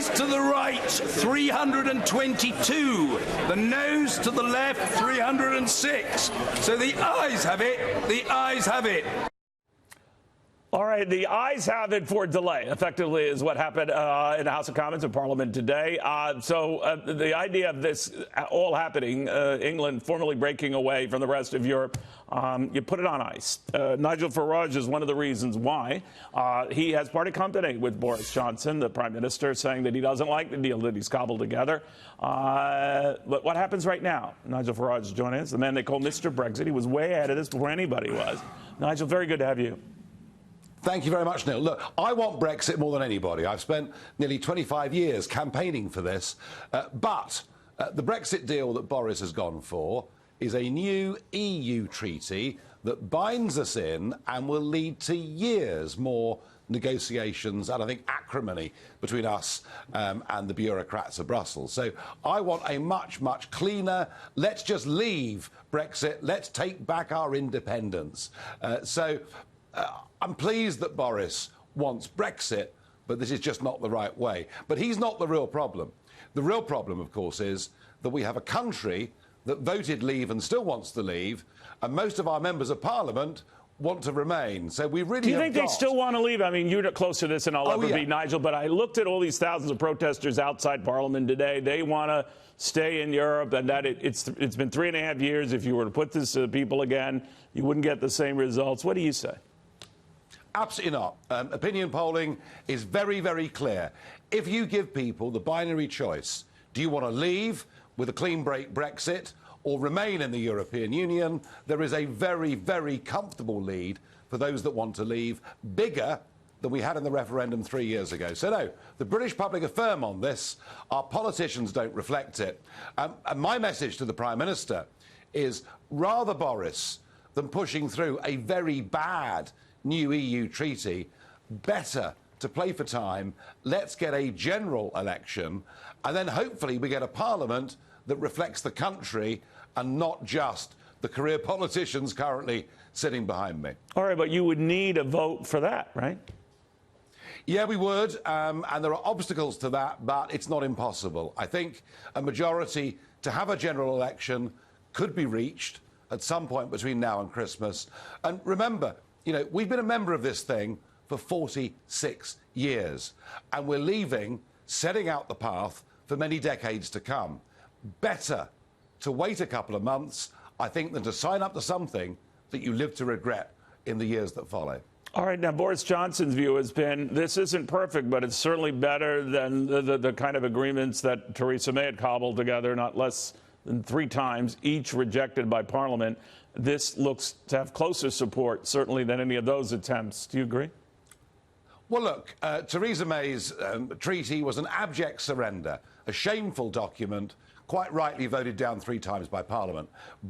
ayes to the right, 322. The noes to the left, 306. So the ayes have it. The ayes have it. All right, the ayes have it for delay, effectively, is what happened in the House of Commons in Parliament today. So the idea of this all happening, England formally breaking away from the rest of Europe, you put it on ice. Nigel Farage is one of the reasons why. He has parted company with Boris Johnson, the Prime Minister, saying that he doesn't like the deal that he's cobbled together. But what happens right now? Nigel Farage is joining us, the man they call Mr. Brexit. He was way ahead of this before anybody was. Nigel, very good to have you. Thank you very much, Neil. Look, I want Brexit more than anybody. I've spent nearly 25 years campaigning for this. But the Brexit deal that Boris has gone for is a new EU treaty that binds us in and will lead to years more negotiations and, I think, acrimony between us and the bureaucrats of Brussels. So I want a much, much cleaner, let's just leave Brexit, let's take back our independence. I'm pleased that Boris wants Brexit, but this is just not the right way. But he's not the real problem. The real problem, of course, is that we have a country that voted leave and still wants to leave, and most of our members of Parliament want to remain. So we really Do you think they still want to leave? I mean, you're close to this than I'll ever be, Nigel, but I looked at all these thousands of protesters outside Parliament today. They want to stay in Europe, and that it's been 3.5 years. If you were to put this to people again, you wouldn't get the same results. What do you say? Absolutely not. Opinion polling is very, very clear. If you give people the binary choice, do you want to leave with a clean break Brexit or remain in the European Union, there is a very, very comfortable lead for those that want to leave, bigger than we had in the referendum 3 years ago. So no, the British public are firm on this. Our politicians don't reflect it. And my message to the Prime Minister is, rather, Boris, than pushing through a very bad new EU treaty, better to play for time. Let's get a general election, and then hopefully we get a parliament that reflects the country and not just the career politicians currently sitting behind me. All right, but you would need a vote for that, right? Yeah, we would, and there are obstacles to that, but it's not impossible. I think a majority to have a general election could be reached at some point between now and Christmas. And remember, you know, we've been a member of this thing for 46 years, and we're leaving, setting out the path for many decades to come. Better to wait a couple of months, I think, than to sign up to something that you live to regret in the years that follow. All right, now, Boris Johnson's view has been, this isn't perfect, but it's certainly better than the kind of agreements that Theresa May had cobbled together, not less than 3 times, each rejected by Parliament. This looks to have closer support, certainly, than any of those attempts. Do you agree? Well, look, Theresa May's treaty was an abject surrender, a shameful document, quite rightly voted down 3 times by Parliament.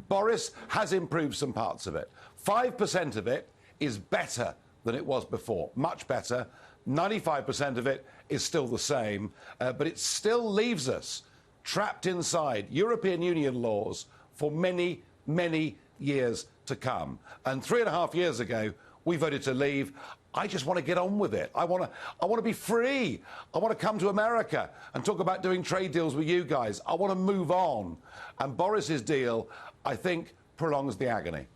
Boris has improved some parts of it. 5% of it is better than it was before, much better. 95% of it is still the same, but it still leaves us trapped inside European Union laws for many, many years to come. And 3.5 years ago, we voted to leave. I just want to get on with it. I want to be free. I want to come to America and talk about doing trade deals with you guys. I want to move on. And Boris's deal, I think, prolongs the agony.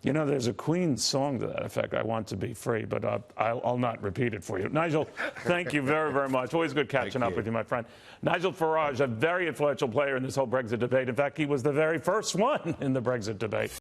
You know, there's a Queen song to that effect, I want to be free, but I'll not repeat it for you. Nigel, thank you very, very much. Always good catching up with you, my friend. Nigel Farage, a very influential player in this whole Brexit debate. In fact, he was the very first one in the Brexit debate.